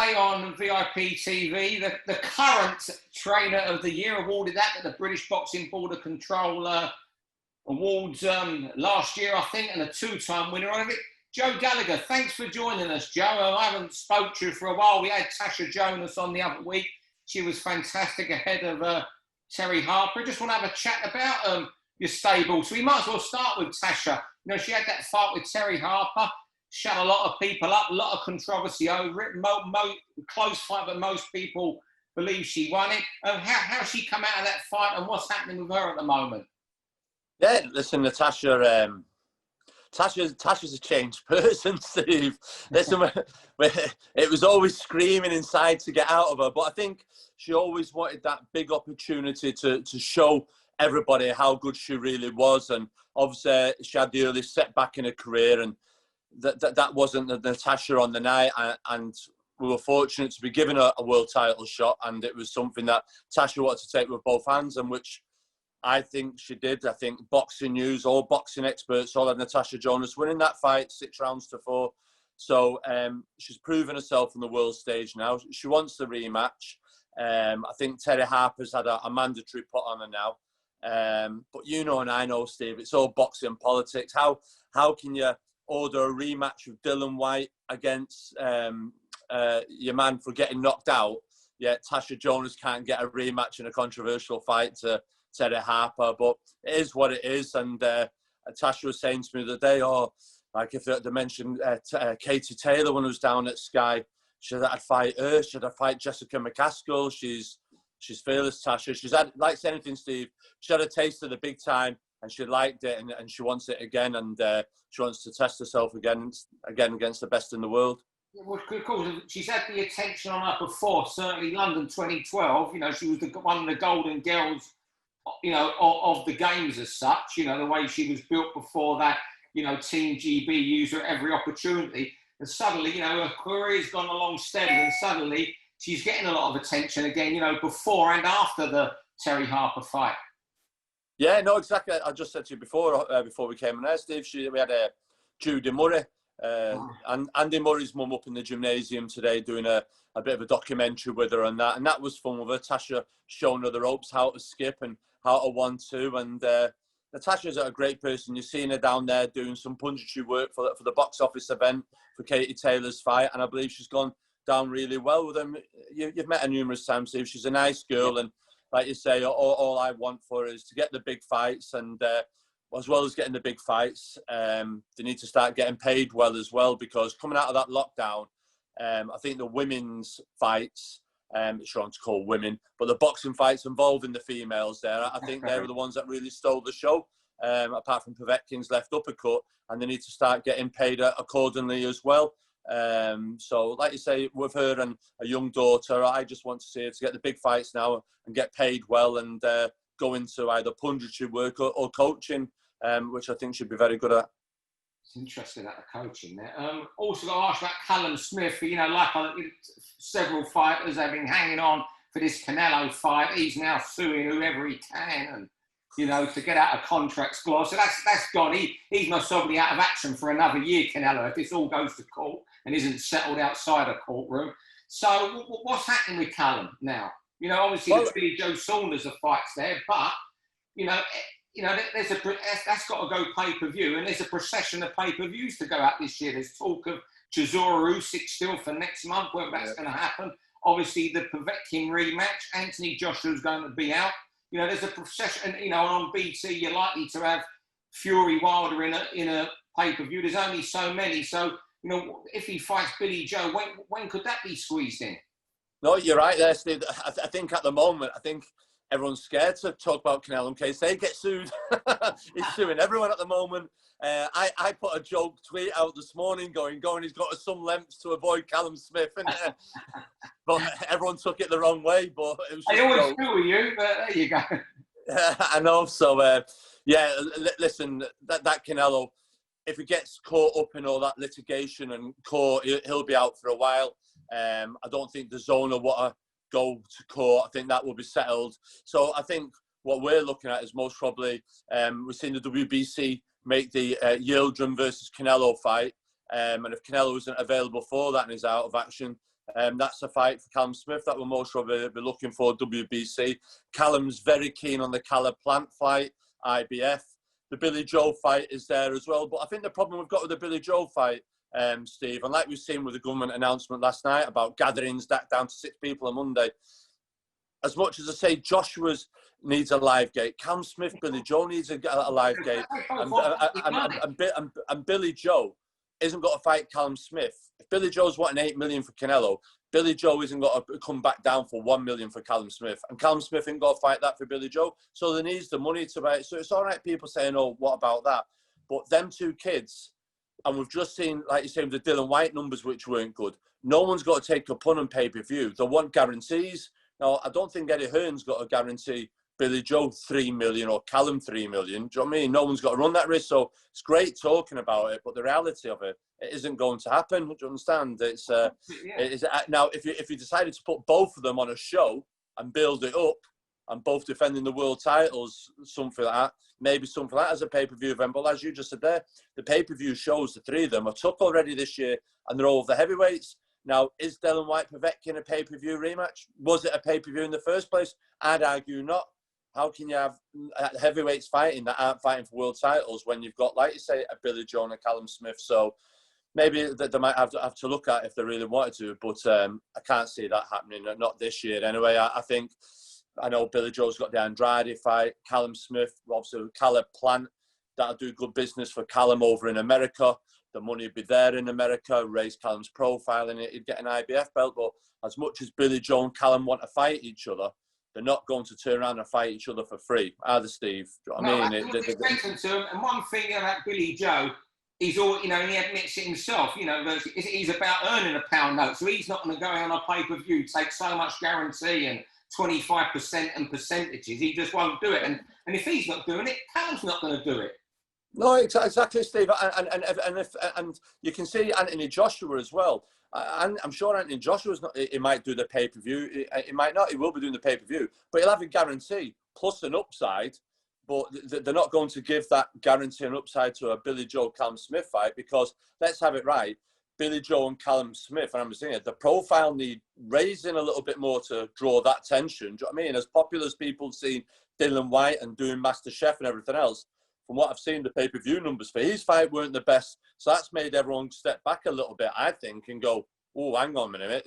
today on VIP TV, the current trainer of the year, awarded that at the British Boxing Board of Control Awards last year, I think, and a two-time winner of it. Joe Gallagher, thanks for joining us, Joe. I haven't spoke to you for a while. We had Tasha Jonas on the other week. She was fantastic ahead of Terry Harper. I just want to have a chat about your stable. So we might as well start with Tasha. You know, she had that fight with Terry Harper. Shut a lot of people up, a lot of controversy over it. Close fight, but most people believe she won it. How she come out of that fight and what's happening with her at the moment? Yeah, listen, Natasha, Tasha's a changed person, Steve. Listen, it was always screaming inside to get out of her, but I think she always wanted that big opportunity to show everybody how good she really was. And obviously, she had the early setback in her career, and that wasn't the Natasha on the night, and we were fortunate to be given a world title shot, and it was something that Tasha wanted to take with both hands, and which I think she did. I think Boxing News, all boxing experts, all had Natasha Jonas winning that fight 6-4. So she's proven herself on the world stage now. She wants the rematch. I think Terry Harper's had a mandatory put on her now. But you know, and I know, Steve, it's all boxing politics. How can you order a rematch with Dylan White against your man for getting knocked out, yet Tasha Jonas can't get a rematch in a controversial fight to Terry Harper? But it is what it is. And Tasha was saying to me the day, like if they mentioned Katie Taylor when I was down at Sky, she had to fight her, she had to fight Jessica McCaskill. She's fearless, Tasha. She's had, like anything, Steve, she had a taste of the big time, and she liked it, and she wants it again, and she wants to test herself again against the best in the world. Well, of course, she's had the attention on her before, certainly London 2012. You know, she was one of the golden girls, you know, of the games as such. You know, the way she was built before that, you know, Team GB used her at every opportunity. And suddenly, you know, her career's gone along steady, and suddenly she's getting a lot of attention again, you know, before and after the Terry Harper fight. Yeah, no, exactly. I just said to you before we came on air, Steve, we had Judy Murray, and Andy Murray's mum up in the gymnasium today doing a bit of a documentary with her, and that was fun with her. Tasha showing her the ropes, how to skip and how to 1-2, and Natasha's a great person. You've seen her down there doing some punditry work for the box office event for Katie Taylor's fight, and I believe she's gone down really well with them. You've met her numerous times, Steve. She's a nice girl, and like you say, all I want for her is to get the big fights, and as well as getting the big fights, they need to start getting paid well as well, because coming out of that lockdown, I think the women's fights, it's wrong to call women, but the boxing fights involving the females there, I think they were the ones that really stole the show, apart from Povetkin's left uppercut, and they need to start getting paid accordingly as well. So like you say, with her and a young daughter, I just want to see her to get the big fights now and get paid well, and go into either punditry work or coaching, which I think she'd be very good at. It's interesting that the coaching there. Also got to ask about Callum Smith. You know, like several fighters have been hanging on for this Canelo fight. He's now suing whoever he can, and you know, to get out of contracts clause. So that's gone. He's most probably out of action for another year, Canelo, if this all goes to court and isn't settled outside a courtroom. So what's happening with Callum now? You know, obviously there's Billy Joe Saunders of fights there, but you know, that's got to go pay-per-view, and there's a procession of pay-per-views to go out this year. There's talk of Chisora Usyk still for next month, whether that's going to happen. Obviously, the Povetkin rematch, Anthony Joshua's going to be out. You know, there's a procession, you know, on BT, you're likely to have Fury Wilder in a pay-per-view. There's only so many. So, you know, if he fights Billy Joe, when could that be squeezed in? No, you're right there, Steve. I think at the moment, everyone's scared to talk about Canelo in case they get sued. He's suing everyone at the moment. I put a joke tweet out this morning going, he's got to some lengths to avoid Callum Smith. And, but everyone took it the wrong way. But it was just I always do with you, but there you go. I know. So, listen, that Canelo, if he gets caught up in all that litigation and court, he'll be out for a while. I don't think the zone will want to go to court. I think that will be settled. So I think what we're looking at is most probably we're seeing the WBC make the Yildirim versus Canelo fight. And if Canelo isn't available for that and is out of action, That's a fight for Callum Smith that we're most probably be looking for, WBC. Callum's very keen on the Callum Plant fight, IBF. The Billy Joe fight is there as well. But I think the problem we've got with the Billy Joe fight, Steve, and like we've seen with the government announcement last night about gatherings down to 6 people on Monday, as much as I say Joshua's needs a live gate, Callum Smith, Billy Joe needs a live gate, and Billy Joe isn't got to fight Callum Smith. If Billy Joe's wanting 8 million for Canelo, Billy Joe isn't got to come back down for 1 million for Callum Smith, and Callum Smith ain't got to fight that for Billy Joe. So they needs the money to buy it. So it's all right, people saying, "Oh, what about that?" But them 2 kids, and we've just seen, like you say, with the Dylan White numbers, which weren't good. No one's got to take a pun on pay-per-view. They want guarantees. Now, I don't think Eddie Hearn's got a guarantee Billy Joe 3 million or Callum 3 million. Do you know what I mean? No one's got to run that risk. So it's great talking about it, but the reality of it isn't going to happen. Do you understand? It's now if you decided to put both of them on a show and build it up, and both defending the world titles, something like that, maybe something like that as a pay-per-view event. But as you just said there, the pay-per-view shows, the 3 of them are took already this year, and they're all the heavyweights. Now, is Dylan White Povetkin a pay-per-view rematch? Was it a pay-per-view in the first place? I'd argue not. How can you have heavyweights fighting that aren't fighting for world titles when you've got, like you say, a Billy Joe and a Callum Smith? So maybe they might have to look at if they really wanted to, but I can't see that happening, not this year anyway. I know Billy Joe's got the Andrade fight, Callum Smith, obviously Callum Plant, that'll do good business for Callum over in America. The money would be there in America, raise Callum's profile, and he'd get an IBF belt. But as much as Billy Joe and Callum want to fight each other, they're not going to turn around and fight each other for free, are they, Steve? Do you know what I mean? And one thing about Billy Joe, he's all, he admits it himself, he's about earning a pound note. So he's not going to go on a pay-per-view, take so much guarantee and 25% and percentages. He just won't do it. And if he's not doing it, Callum's not going to do it. No, exactly, Steve. And you can see Anthony Joshua as well. I'm sure Anthony Joshua's not. He might do the pay-per-view. He might not. He will be doing the pay-per-view, but he'll have a guarantee plus an upside. But they're not going to give that guarantee and upside to a Billy Joe Callum Smith fight, because let's have it right. Billy Joe and Callum Smith, and I'm saying it, the profile need raising a little bit more to draw that tension. Do you know what I mean? As popular as people see Dylan White and doing MasterChef and everything else, from what I've seen, the pay-per-view numbers for his fight weren't the best. So that's made everyone step back a little bit, I think, and go, "Oh, hang on a minute.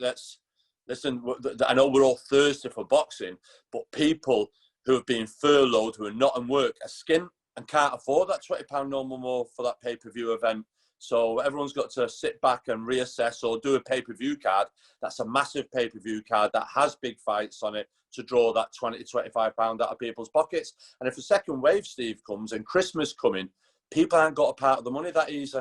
Listen, I know we're all thirsty for boxing, but people who have been furloughed, who are not in work, are skint and can't afford that £20 no more for that pay-per-view event." So everyone's got to sit back and reassess or do a pay-per-view card. That's a massive pay-per-view card that has big fights on it to draw that £20, £25 out of people's pockets. And if a second wave, Steve, comes and Christmas coming, people haven't got a part of the money that easy.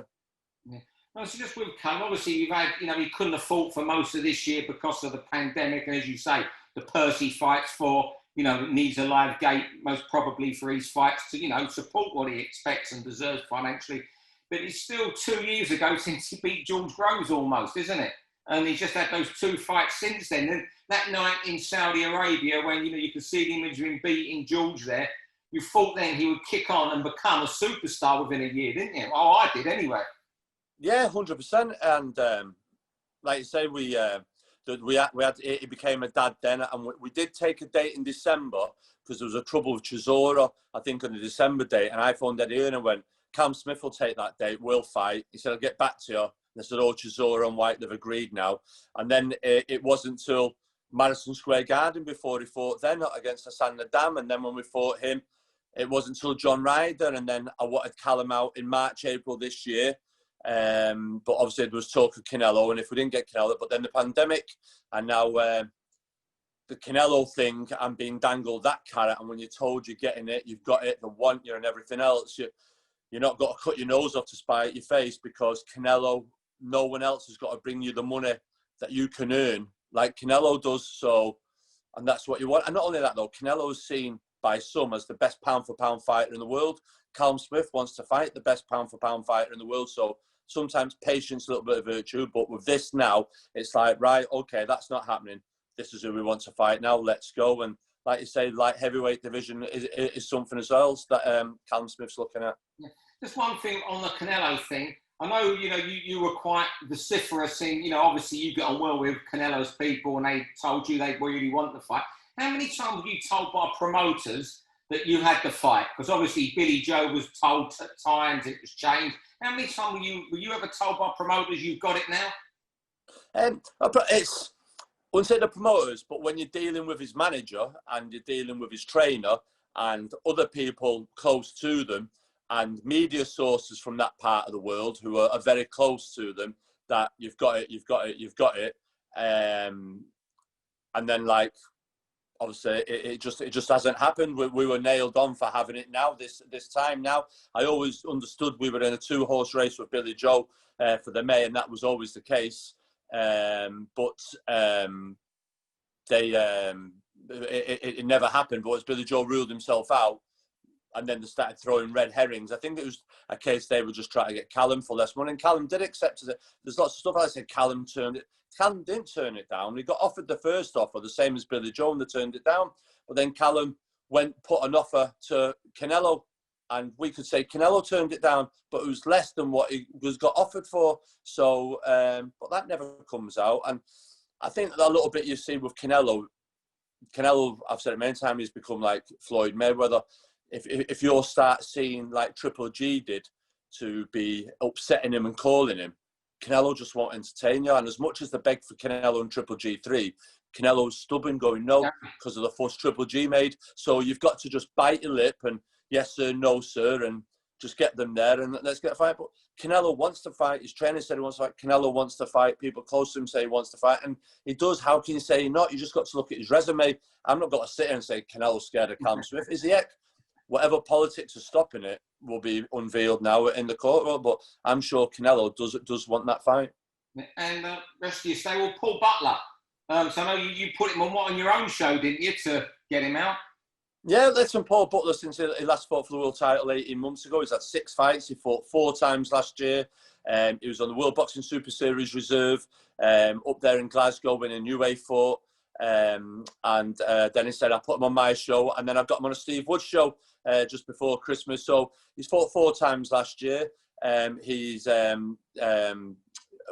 Yeah. No, so just with Callum, obviously you've had, he couldn't have fought for most of this year because of the pandemic. And as you say, the purse he fights for, needs a live gate, most probably for his fights to, support what he expects and deserves financially. But it's still 2 years ago since he beat George Groves almost, isn't it? And he's just had those 2 fights since then. And that night in Saudi Arabia, when, you could see the image of him beating George there, you thought then he would kick on and become a superstar within a year, didn't you? Oh, I did anyway. Yeah, 100%. And like you say, we had he became a dad then, and we did take a date in December because there was a trouble with Chisora, I think, on the December date. And I phoned Eddie Hearn and went, "Cam Smith will take that date. We'll fight." He said, "I'll get back to you." And I said, "Oh, Chisora and White, they've agreed now." And then it wasn't till Madison Square Garden before he fought then against Hassan Nadam. And then when we fought him, it wasn't until John Ryder. And then I wanted Callum out in March, April this year. But obviously there was talk of Canelo. And if we didn't get Canelo, but then the pandemic, and now the Canelo thing, I'm being dangled that carrot. And when you're told you're getting it, you've got it, they want you and everything else, you're not got to cut your nose off to spite your face, because Canelo, no one else has got to bring you the money that you can earn like Canelo does. So, and that's what you want. And not only that though, Canelo is seen by some as the best pound for pound fighter in the world. Callum Smith wants to fight the best pound for pound fighter in the world. So sometimes patience, a little bit of virtue. But with this now, it's like, right, okay, that's not happening. This is who we want to fight now. Let's go. And like you say, light heavyweight division is something as well that Callum Smith's looking at. Yeah. Just one thing on the Canelo thing. I know, you were quite vociferous in, obviously you got on well with Canelo's people and they told you they really want the fight. How many times were you told by promoters that you had the fight? Because obviously Billy Joe was told at times it was changed. How many times were you ever told by promoters you've got it now? It's, I wouldn't say the promoters, but when you're dealing with his manager and you're dealing with his trainer and other people close to them, and media sources from that part of the world who are very close to them, that you've got it. And then, like, obviously, it just hasn't happened. We were nailed on for having it now, this time now. I always understood we were in a 2-horse race with Billy Joe for the May, and that was always the case. It never happened. But as Billy Joe ruled himself out, and then they started throwing red herrings. I think it was a case they were just trying to get Callum for less money. And Callum did accept it. There's lots of stuff I said Callum turned it. Callum didn't turn it down. He got offered the first offer, the same as Billy Joe, and they turned it down. But then Callum put an offer to Canelo, and we could say Canelo turned it down, but it was less than what he got offered for. So, but that never comes out. And I think that a little bit you see with Canelo, I've said it many times, he's become like Floyd Mayweather. If you'll start seeing like Triple G did to be upsetting him and calling him, Canelo just won't entertain you. And as much as they beg for Canelo and Triple G3, Canelo's stubborn, going no, because of the fuss Triple G made. So you've got to just bite your lip and yes sir, no sir, and just get them there and let's get a fight. But Canelo wants to fight. His trainer said he wants to fight. Canelo wants to fight. People close to him say he wants to fight. And he does. How can you say not? You just got to look at his resume. I'm not going to sit here and say Canelo's scared of Callum Smith. Is he? Whatever politics are stopping it will be unveiled now in the courtroom. But I'm sure Canelo does want that fight. And rest of you say, well, Paul Butler. So I know you put him on your own show, didn't you, to get him out? Yeah, listen, Paul Butler, since he last fought for the world title 18 months ago, he's had 6 fights. He fought 4 times last year. He was on the World Boxing Super Series reserve up there in Glasgow when a UA fought. And then he said, I put him on my show, and then I've got him on a Steve Wood show just before Christmas. So he's fought 4 times last year. He's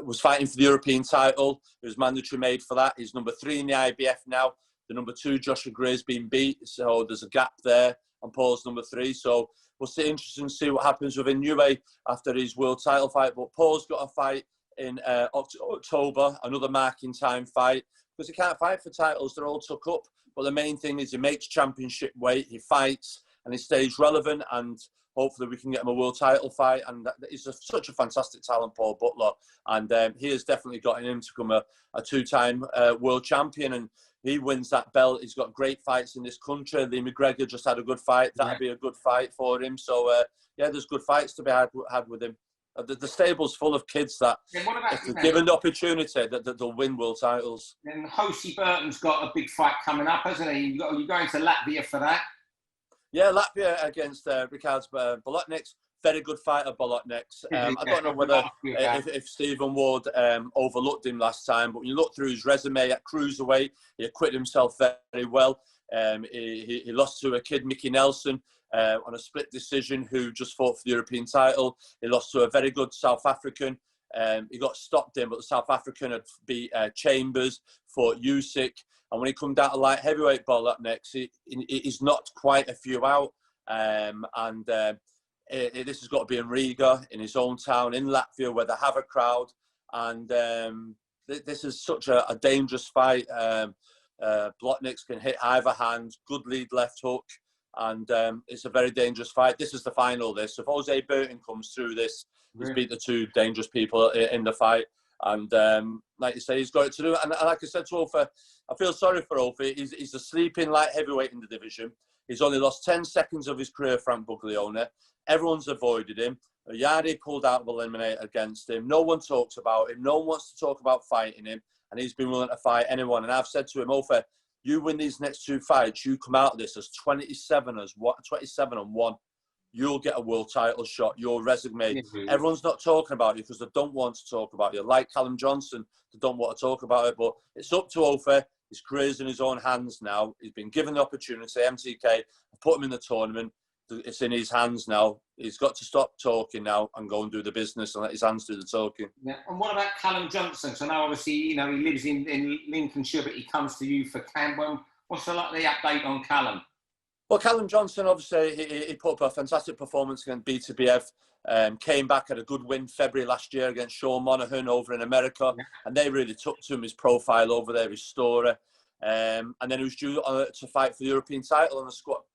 was fighting for the European title. It was mandatory made for that. He's number 3 in the IBF now. The number 2, Joshua Gray's been beat. So there's a gap there on Paul's number 3. So we'll see. Interesting to see what happens within UA after his world title fight. But Paul's got a fight in October, another marking time fight, because he can't fight for titles. They're all took up. But the main thing is he makes championship weight, he fights, and he stays relevant. And hopefully we can get him a world title fight. And he's such a fantastic talent, Paul Butler. And he has definitely got in him to become a 2-time world champion. And he wins that belt. He's got great fights in this country. Lee McGregor just had a good fight. That'll be a good fight for him. So, yeah, there's good fights to be had with him. The stable's full of kids that, if they're given the opportunity, that they'll win world titles. And Hosey Burton's got a big fight coming up, hasn't he? You're going to Latvia for that? Yeah, Latvia against Ricards Bolotniks. Very good fighter, Bolotniks. I don't know whether if Stephen Ward overlooked him last time, but when you look through his resume at cruiserweight, he acquitted himself very well. He lost to a kid, Mickey Nelson, on a split decision, who just fought for the European title. He lost to a very good South African. He got stopped in, but the South African had beat Chambers, fought Usyk. And when he come down to light heavyweight Bolotniks, he's knocked quite a few out. This has got to be in Riga, in his own town, in Latvia, where they have a crowd. And this is such a dangerous fight. Bolotniks can hit either hand, good lead left hook. And it's a very dangerous fight. This is the final, this. If Jose Burton comes through this, he's beat the 2 dangerous people in the fight. And like you say, he's got it to do. And like I said to Ofer, I feel sorry for Ofer. He's a sleeping light heavyweight in the division. He's only lost 10 seconds of his career, Frank Buglione. Everyone's avoided him. Yardi pulled out of eliminator against him. No one talks about him. No one wants to talk about fighting him. And he's been willing to fight anyone. And I've said to him, Ofer, you win these next 2 fights, you come out of this as 27-1. You'll get a world title shot. Your resume. Mm-hmm. Everyone's not talking about you because they don't want to talk about you. Like Callum Johnson, they don't want to talk about it. But it's up to Ofer. His career's in his own hands now. He's been given the opportunity. MTK have put him in the tournament. it's in his hands now. He's got to stop talking now and go and do the business and let his hands do the talking. Yeah. And what about Callum Johnson? So I know obviously, he lives in Lincolnshire, but he comes to you for camp. What's the update on Callum? Well, Callum Johnson, obviously, he put up a fantastic performance against BTBF. Came back at a good win February last year against Sean Monaghan over in America. Yeah. And they really took to him, his profile over there, his story. And then he was due to fight for the European title on the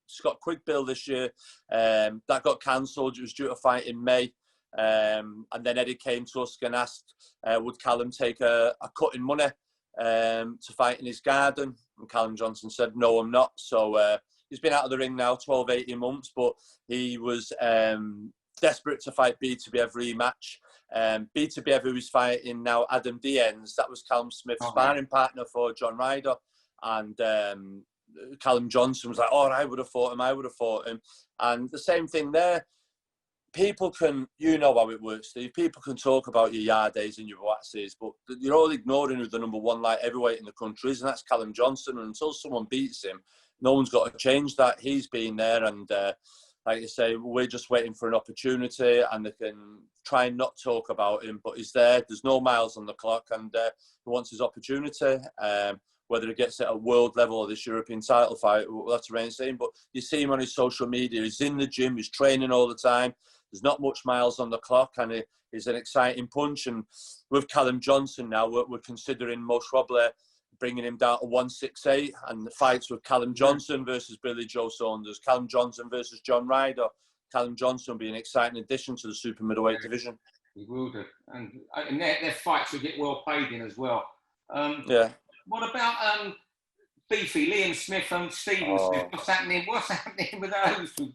Scott Quigg bill this year. That got cancelled. He was due to fight in May. And then Eddie came to us and asked, would Callum take a cut in money to fight in his garden? And Callum Johnson said, no, I'm not. So he's been out of the ring now 12, 18 months, but he was desperate to fight BTBF rematch. BTBF, who is fighting now Adam Dienz, that was Callum Smith's sparring partner for John Ryder. And Callum Johnson was like, oh, I would have fought him. And the same thing there. People can, how it works, Steve. People can talk about your Yardays and your Watses, but you're all ignoring who the number one light heavyweight in the country is, and that's Callum Johnson. And until someone beats him, no one's got to change that. He's been there, and like you say, we're just waiting for an opportunity, and they can try and not talk about him, but he's there. There's no miles on the clock, and he wants his opportunity. Whether he gets it at a world level or this European title fight, we'll have to remain saying. But you see him on his social media. He's in the gym. He's training all the time. There's not much miles on the clock, and he's an exciting punch. And with Callum Johnson now, we're considering most probably bringing him down to 168, and the fights with Callum Johnson versus Billy Joe Saunders, Callum Johnson versus John Ryder. Callum Johnson will be an exciting addition to the super-middleweight division. He will do. And their fights will get well paid in as well. What about Beefy, Liam Smith and Stephen Smith? What's happening with those two?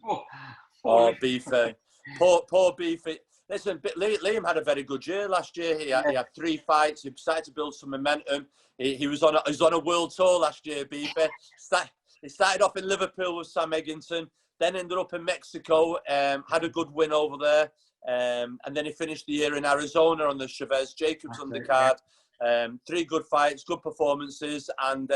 Beefy. Poor Beefy. Listen, Liam had a very good year last year. He had 3 fights. He started to build some momentum. He was on a world tour last year, Beefy. He started off in Liverpool with Sam Eggington, then ended up in Mexico, had a good win over there, and then he finished the year in Arizona on the Chavez Jacobs undercard. 3 good fights, good performances, and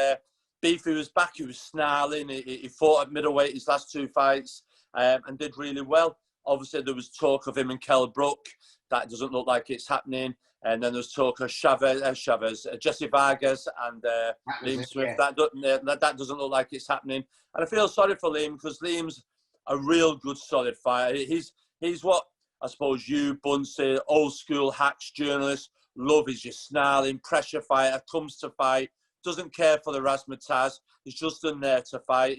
Beefy was back. He was snarling. He fought at middleweight his last 2 fights and did really well. Obviously, there was talk of him and Kell Brook. That doesn't look like it's happening. And then there's talk of Jesse Vargas and Liam Smith. Yeah. That doesn't look like it's happening. And I feel sorry for Liam, because Liam's a real good, solid fighter. He's what I suppose you, Bunsey, old school hacks journalists love. Is your snarling pressure fighter, comes to fight, doesn't care for the razzmatazz. He's just in there to fight.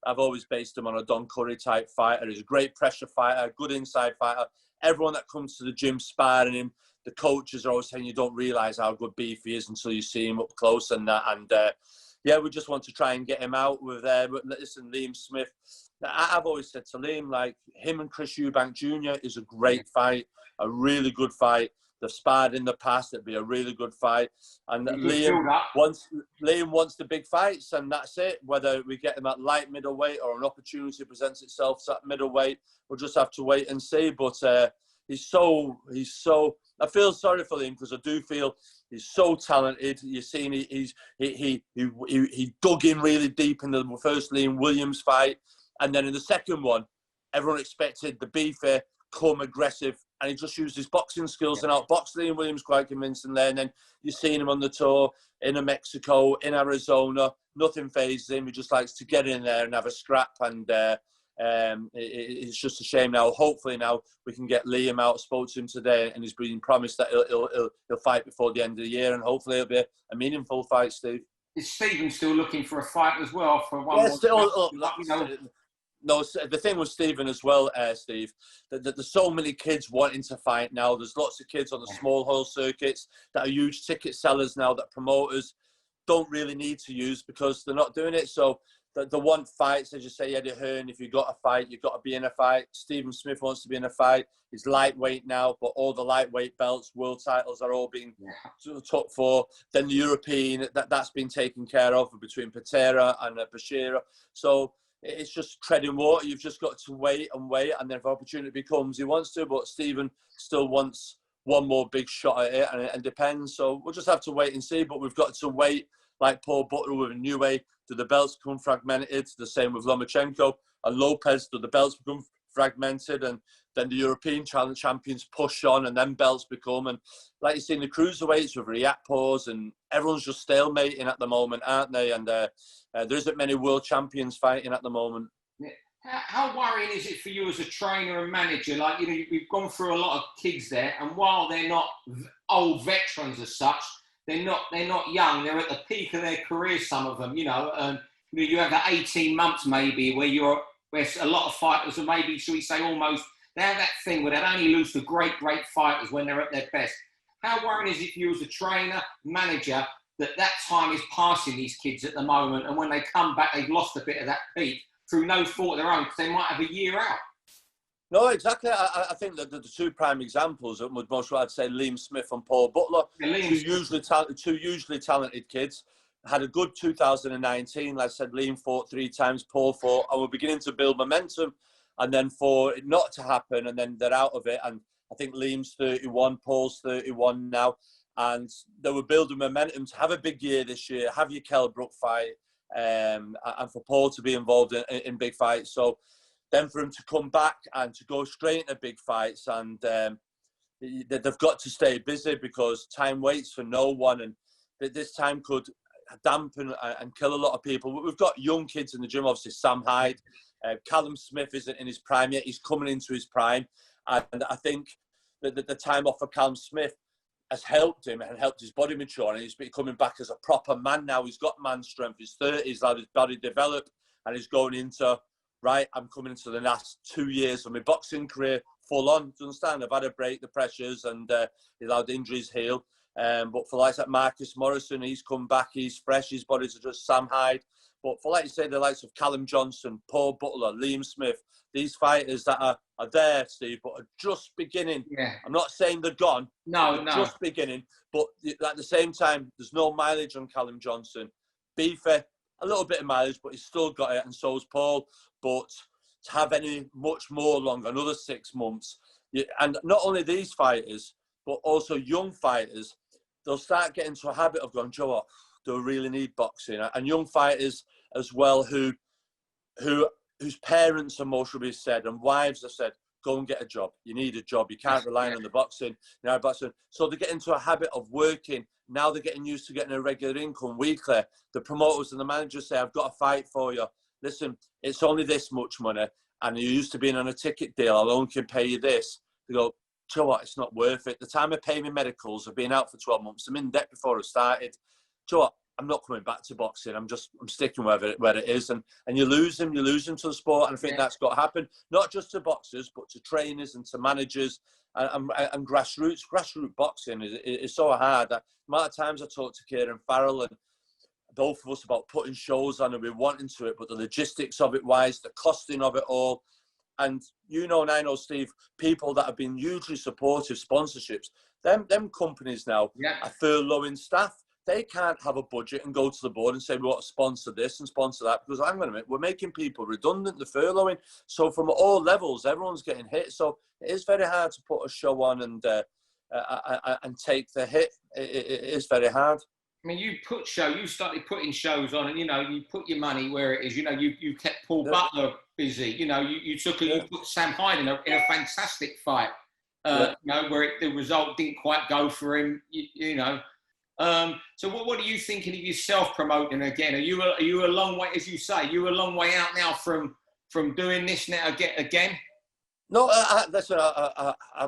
I've always based him on a Don Curry type fighter. He's a great pressure fighter, good inside fighter. Everyone that comes to the gym sparring him, the coaches are always saying you don't realise how good Beefy is until you see him up close and that. And we just want to try and get him out with listen, Liam Smith. I've always said to Liam, like, him and Chris Eubank Jr. is a great fight, a really good fight. They've sparred in the past. It'd be a really good fight. And Liam wants the big fights, and that's it. Whether we get him at light middleweight or an opportunity presents itself at middleweight, we'll just have to wait and see. But he's so. I feel sorry for him, because I do feel he's so talented. You've seen he dug in really deep in the first Liam Williams fight, and then in the second one, everyone expected the Beefy come aggressive, and he just used his boxing skills and outboxed Liam Williams quite convincingly. And then you've seen him on the tour in Mexico, in Arizona. Nothing phases him. He just likes to get in there and have a scrap. And it's just a shame now. Hopefully now we can get Liam out. I spoke to him today, and he's been promised that he'll fight before the end of the year, and hopefully it'll be a meaningful fight, Steve. Is Stephen still looking for a fight as well? For one No, the thing with Stephen as well, Steve, that there's so many kids wanting to fight now. There's lots of kids on the small hall circuits that are huge ticket sellers now, that promoters don't really need to use because they're not doing it. So the one fights, as you say, Eddie Hearn, if you've got a fight, you've got to be in a fight. Stephen Smith wants to be in a fight. He's lightweight now, but all the lightweight belts, world titles are all being took for. Then the European, that's been taken care of between Patera and Bashira. So it's just treading water. You've just got to wait, and then if opportunity comes, he wants to. But Stephen still wants one more big shot at it, and it depends. So we'll just have to wait and see. But we've got to wait like Paul Butler with a new way, do the belts become fragmented? The same with Lomachenko and Lopez, do the belts become fragmented? And then the European champions push on, and then belts become. And like you see in the cruiserweights with Riapos, and everyone's just stalemating at the moment, aren't they? And there isn't many world champions fighting at the moment. Yeah. How worrying is it for you as a trainer and manager? Like, you know, we've gone through a lot of kids there, and while they're not old veterans as such, they're not young. They're at the peak of their career, some of them, you know. And you have that 18 months maybe where a lot of fighters are maybe, shall we say, almost, they have that thing where they only lose to great fighters when they're at their best. How worrying is it for you as a trainer, manager, that time is passing these kids at the moment, and when they come back, they've lost a bit of that peak through no fault of their own, because they might have a year out? No, exactly. I think that the two prime examples would most I'd say Liam Smith and Paul Butler, two usually talented kids. Had a good 2019. Like I said, Liam fought 3 times, Paul fought, and we're beginning to build momentum. And then for it not to happen, and then they're out of it. And I think Liam's 31, Paul's 31 now. And they were building momentum to have a big year this year, have your Kell Brook fight, and for Paul to be involved in big fights. So then for him to come back and to go straight into big fights, and they've got to stay busy because time waits for no one, and this time could dampen and kill a lot of people. But we've got young kids in the gym, obviously Sam Hyde, Callum Smith isn't in his prime yet, he's coming into his prime, and I think that the time off for Callum Smith has helped him and helped his body mature, and he's coming back as a proper man now. He's got man strength, he's 30, he's had his body develop, and he's going into, right, I'm coming into the last 2 years of my boxing career full on. Do you understand? I've had a break, the pressures, and he's allowed injuries heal. But for likes like Marcus Morrison, he's come back, he's fresh, his body's just Sam Hyde. But for, like you say, the likes of Callum Johnson, Paul Butler, Liam Smith, these fighters that are there, Steve, but are just beginning. Yeah. I'm not saying they're gone. No. Just beginning. But at the same time, there's no mileage on Callum Johnson. Beefy, a little bit of mileage, but he's still got it, and so's Paul. But to have any much more longer, another 6 months, and not only these fighters, but also young fighters, they'll start getting into a habit of going, Joe, do I really need boxing? And young fighters as well whose parents have most probably said, and wives have said, go and get a job. You need a job. You can't rely on the boxing. You know, boxing. So they get into a habit of working. Now they're getting used to getting a regular income weekly. The promoters and the managers say, I've got a fight for you. Listen, it's only this much money, and you're used to being on a ticket deal. I only can pay you this. They go, do you know what? It's not worth it. The time I pay my medicals, I've been out for 12 months. I'm in debt before I started. Do you know what? I'm not coming back to boxing. I'm sticking where it is. And you lose them to the sport. And I think that's got to happen, not just to boxers, but to trainers and to managers and grassroots. Grassroots boxing is so hard. The amount of times I talk to Kieran Farrell and both of us about putting shows on and we're wanting to it, but the logistics of it wise, the costing of it all. And you know, and I know, Steve, people that have been hugely supportive, sponsorships, them companies now are furloughing staff. They can't have a budget and go to the board and say, we want to sponsor this and sponsor that, because hang on a minute, we're making people redundant, the furloughing. So from all levels, everyone's getting hit. So it is very hard to put a show on and take the hit. It is very hard. I mean, you started putting shows on, and, you know, you put your money where it is. You know, you kept Paul Butler busy. You know, you put Sam Hyde in a fantastic fight, you know, where the result didn't quite go for him, you know. So what are you thinking of yourself promoting again? Are you a long way, as you say, you're a long way out now from doing this now again? No, listen,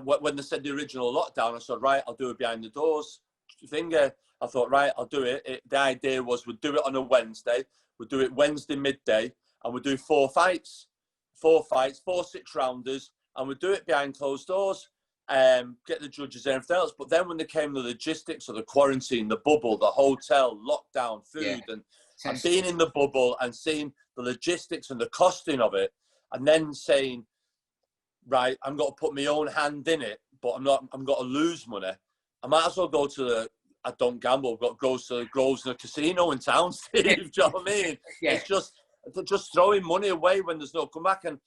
when they said the original lockdown, I said, right, I'll do it behind the doors thing. I thought, right, I'll do it. The idea was we'd do it on a Wednesday. We'd do it Wednesday midday, and we'd do 4 fights, 4 6-rounders, and we'd do it behind closed doors. Get the judges and everything else. But then when they came to the logistics of the quarantine, the bubble, the hotel, lockdown, food, and being in the bubble and seeing the logistics and the costing of it, and then saying, right, I'm going to put my own hand in it, but I'm going to lose money. I might as well go to I don't gamble, but go to the Grosvenor Casino in town, Steve. Do you know what I mean? It's just throwing money away when there's no comeback. And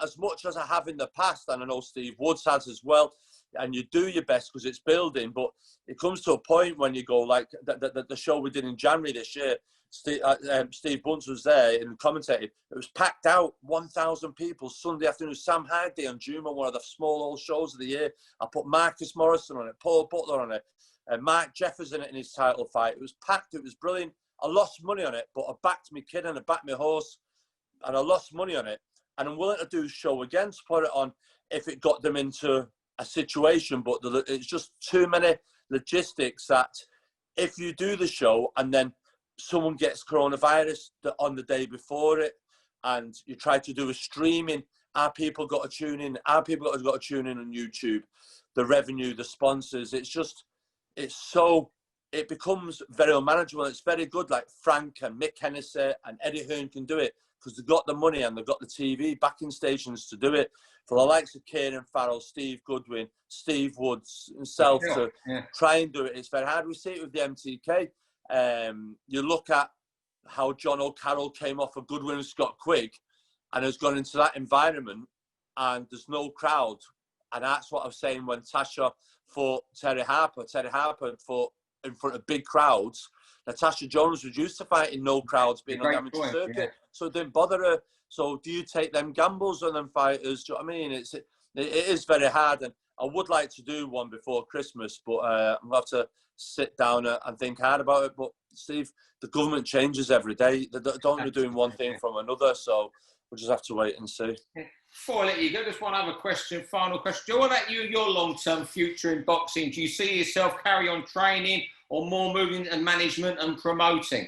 as much as I have in the past, and I know Steve Woods has as well, and you do your best because it's building. But it comes to a point when you go like the show we did in January this year. Steve Bunce was there and commentated. It was packed out, 1,000 people Sunday afternoon. Sam Hardy on Juma, one of the small old shows of the year. I put Marcus Morrison on it, Paul Butler on it, and Mark Jefferson in his title fight. It was packed. It was brilliant. I lost money on it, but I backed my kid and I backed my horse, and I lost money on it. And I'm willing to do a show again to put it on if it got them into a situation. But it's just too many logistics that if you do the show and then someone gets coronavirus on the day before it, and you try to do a streaming, our people got to tune in. Our people got to tune in on YouTube. The revenue, the sponsors. It becomes very unmanageable. It's very good. Like Frank and Mick Hennessy and Eddie Hearn can do it because they've got the money and they've got the TV backing stations to do it. For the likes of Kieran Farrell, Steve Goodwin, Steve Woods, himself to try and do it, it's very hard. We see it with the MTK. You look at how John O'Carroll came off a good win with Scott Quigg and has gone into that environment and there's no crowd. And that's what I was saying when Tasha fought Terry Harper. Terry Harper fought in front of big crowds. Natasha Jones was used to fighting no crowds being on the amateur circuit, so it didn't bother her. So do you take them gambles on them fighters? Do you know what I mean? It is very hard, and I would like to do one before Christmas, but I'm going to have to sit down and think hard about it. But Steve, the government changes every day. They don't be doing one thing from another, so we'll just have to wait and see. Before I let you go, just one other question, final question. What about your long-term future in boxing? Do you see yourself carry on training or more moving and management and promoting?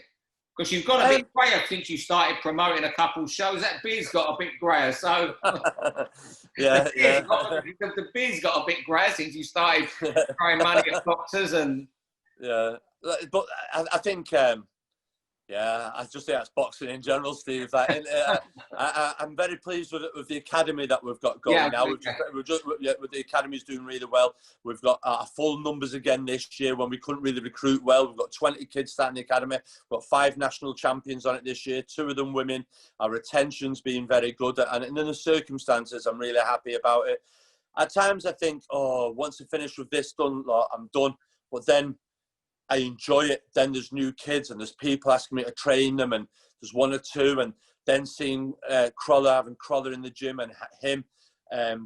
Because you've got a bit grayer since you started promoting a couple of shows. That beard's got a bit grayer, so... The beard's got a bit grayer since you started throwing money at boxers and... Yeah, but I think... I just think that's boxing in general, Steve. I'm very pleased with the academy that we've got going now. With the academy's doing really well. We've got full numbers again this year when we couldn't really recruit well. We've got 20 kids starting the academy. We've got 5 national champions on it this year, 2 of them women. Our retention's been very good, and in the circumstances, I'm really happy about it. At times, I think, once I finish with this done, I'm done. But then I enjoy it. Then there's new kids and there's people asking me to train them, and there's 1 or 2, and then seeing having Crawler in the gym and him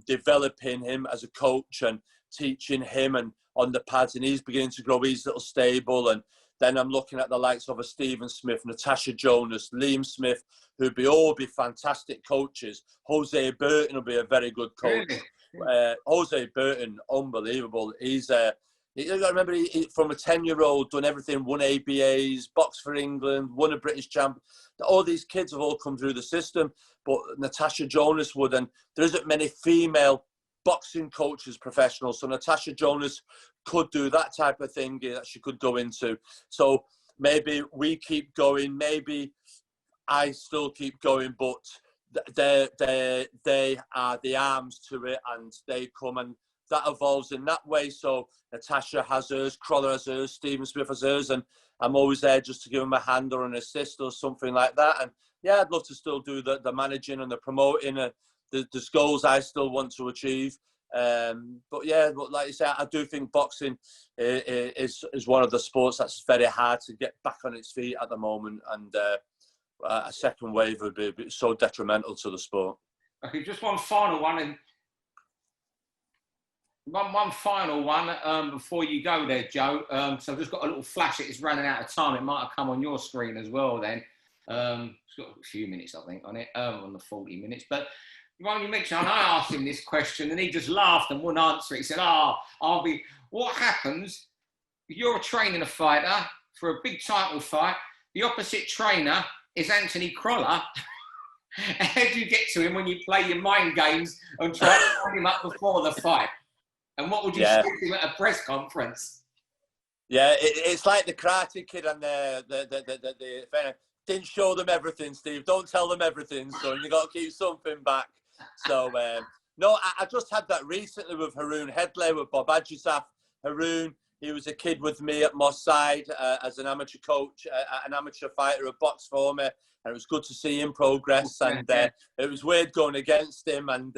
developing him as a coach and teaching him and on the pads, and he's beginning to grow his little stable. And then I'm looking at the likes of a Stephen Smith, Natasha Jonas, Liam Smith, who'd all be fantastic coaches. Jose Burton will be a very good coach. Really? Jose Burton, unbelievable. You got to remember, he from a 10-year-old, done everything, won ABAs, boxed for England, won a British champ. All these kids have all come through the system, but Natasha Jonas would, and there isn't many female boxing coaches, professionals, so Natasha Jonas could do that type of thing that she could go into. So maybe we keep going, maybe I still keep going, but they are the arms to it, and they come and that evolves in that way. So Natasha has hers, Crawler has hers, Stephen Smith has hers, and I'm always there just to give him a hand or an assist or something like that. And I'd love to still do the managing and the promoting. There's goals I still want to achieve. But like you say, I do think boxing is one of the sports that's very hard to get back on its feet at the moment, and a second wave would be so detrimental to the sport. Okay, just one final one, and one final one before you go there, Joe. So I've just got a little flash. It's running out of time. It might have come on your screen as well then. It's got a few minutes, I think, on it, on the 40 minutes. But when you mentioned, I asked him this question and he just laughed and wouldn't answer it. He said, what happens if you're training a fighter for a big title fight, the opposite trainer is Anthony Crawler? How do you get to him when you play your mind games and try to find him up before the fight? And what would you say to him at a press conference? Yeah, it's like the Karate Kid and the didn't show them everything, Steve. Don't tell them everything, son. You got to keep something back. So, no, I just had that recently with Haroon Headley, with Bob Adjusaf. Haroon, he was a kid with me at Moss Side as an amateur coach, an amateur fighter, a box for me. And it was good to see him progress. And it was weird going against him. And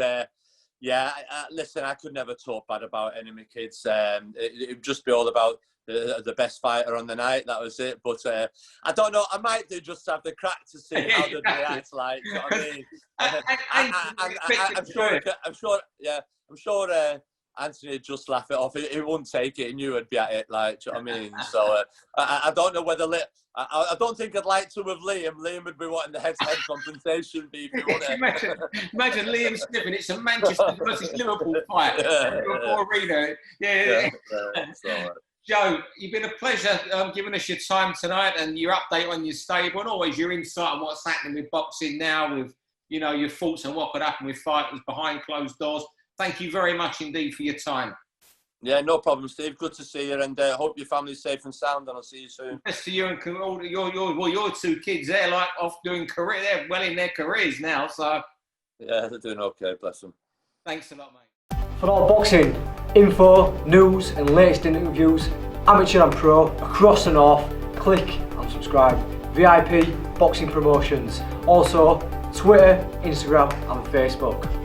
Yeah, listen, I could never talk bad about any of my kids. It'd just be all about the best fighter on the night. That was it. But I don't know. I might do just have the crack to see how they'd react. Like, do you know what I mean? I'm sure. Anthony would just laugh it off. He wouldn't take it. He knew I'd be at it. Like, do you know what I mean? So I don't know whether I don't think I'd like to with Liam. Liam would be wanting the head-to-head confrontation. Imagine Liam Smith, it's a Manchester versus Liverpool fight. Arena. Yeah. Joe, you've been a pleasure giving us your time tonight and your update on your stable and always your insight on what's happening with boxing now, with your thoughts on what could happen with fighters behind closed doors. Thank you very much indeed for your time. Yeah, no problem, Steve. Good to see you, and hope your family's safe and sound. And I'll see you soon. Best to you and all your two kids. They're like off doing career. They're well in their careers now. So yeah, they're doing okay. Bless them. Thanks a lot, mate. For all boxing info, news, and latest interviews, amateur and pro across the north, click and subscribe. VIP Boxing Promotions. Also, Twitter, Instagram, and Facebook.